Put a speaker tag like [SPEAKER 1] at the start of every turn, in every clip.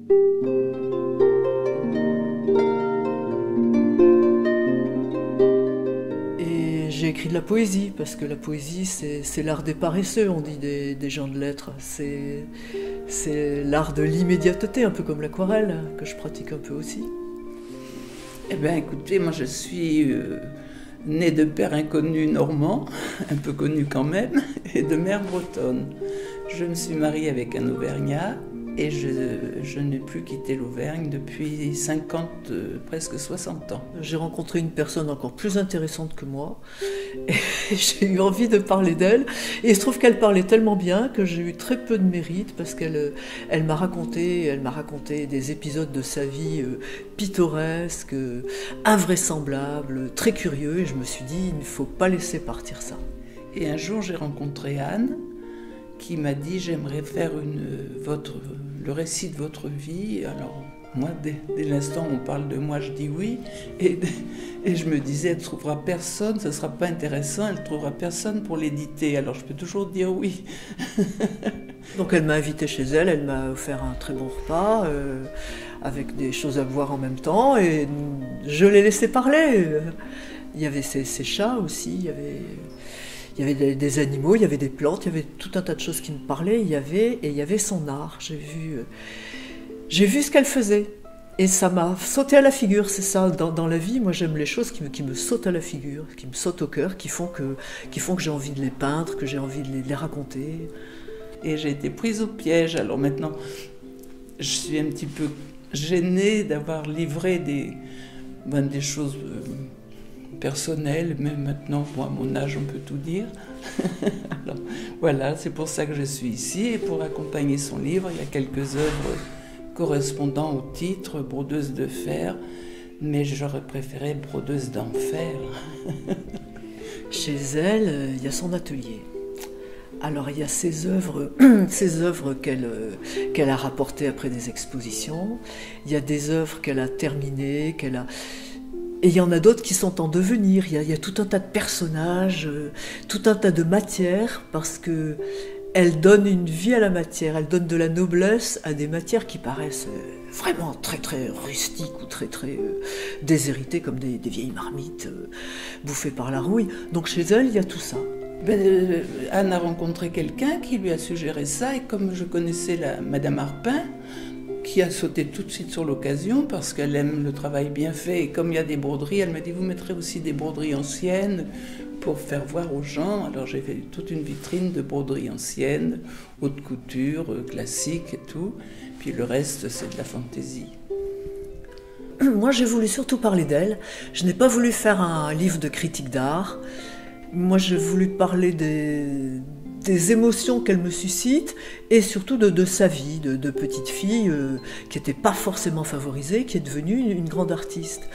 [SPEAKER 1] Et j'ai écrit de la poésie, parce que la poésie, c'est l'art des paresseux, on dit des gens de lettres. C'est l'art de l'immédiateté, un peu comme l'aquarelle, que je pratique un peu aussi.
[SPEAKER 2] Eh bien, écoutez, moi je suis née de père inconnu normand, un peu connu quand même, et de mère bretonne. Je me suis mariée avec un Auvergnat et je n'ai plus quitté l'Auvergne depuis 50, presque 60 ans.
[SPEAKER 1] J'ai rencontré une personne encore plus intéressante que moi et j'ai eu envie de parler d'elle. Et il se trouve qu'elle parlait tellement bien que j'ai eu très peu de mérite parce qu'elle m'a raconté des épisodes de sa vie pittoresques, invraisemblables, très curieux. Et je me suis dit, il ne faut pas laisser partir ça.
[SPEAKER 2] Et un jour, j'ai rencontré Anne qui m'a dit « J'aimerais faire le récit de votre vie ». Alors moi, dès l'instant où on parle de moi, je dis oui. Et je me disais, elle ne trouvera personne, ce ne sera pas intéressant, elle ne trouvera personne pour l'éditer. Alors je peux toujours dire oui.
[SPEAKER 1] Donc elle m'a invité chez elle, elle m'a offert un très bon repas, avec des choses à boire en même temps, et je l'ai laissé parler. Il y avait ses chats aussi, il y avait des animaux, il y avait des plantes, il y avait tout un tas de choses qui me parlaient, il y avait son art. J'ai vu ce qu'elle faisait et ça m'a sauté à la figure, c'est ça. Dans la vie, moi j'aime les choses qui me sautent à la figure, qui me sautent au cœur, qui font que j'ai envie de les peindre, que j'ai envie de les raconter.
[SPEAKER 2] Et j'ai été prise au piège. Alors maintenant, je suis un petit peu gênée d'avoir livré des choses personnelles, mais maintenant, à mon âge, on peut tout dire. Alors, voilà, c'est pour ça que je suis ici, et pour accompagner son livre, il y a quelques œuvres correspondant au titre, brodeuse de fer, mais j'aurais préféré brodeuse d'enfer.
[SPEAKER 1] Chez elle, il y a son atelier. Alors il y a ses œuvres qu'elle a rapportées après des expositions, il y a des œuvres qu'elle a terminées, et il y en a d'autres qui sont en devenir. Il y a tout un tas de personnages, tout un tas de matières, parce que elle donne une vie à la matière, elle donne de la noblesse à des matières qui paraissent vraiment très très rustiques ou très très déshéritées, comme des vieilles marmites bouffées par la rouille. Donc chez elle, il y a tout ça.
[SPEAKER 2] Anne a rencontré quelqu'un qui lui a suggéré ça, et comme je connaissais Madame Arpin, qui a sauté tout de suite sur l'occasion parce qu'elle aime le travail bien fait, et comme il y a des broderies, elle m'a dit « Vous mettrez aussi des broderies anciennes pour faire voir aux gens ». Alors j'ai fait toute une vitrine de broderies anciennes, haute couture, classique et tout, puis le reste c'est de la fantaisie.
[SPEAKER 1] Moi j'ai voulu surtout parler d'elle, je n'ai pas voulu faire un livre de critique d'art. Moi j'ai voulu parler des émotions qu'elle me suscite et surtout de sa vie, de petite fille qui n'était pas forcément favorisée, qui est devenue une grande artiste.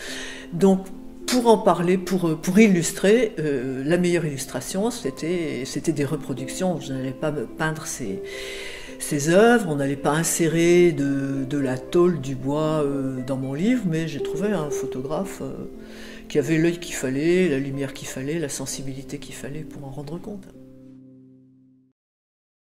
[SPEAKER 1] Donc pour en parler, pour illustrer, la meilleure illustration c'était des reproductions. Je n'allais pas me peindre ses œuvres, on n'allait pas insérer de la tôle, du bois dans mon livre, mais j'ai trouvé un photographe qui avait l'œil qu'il fallait, la lumière qu'il fallait, la sensibilité qu'il fallait pour en rendre compte.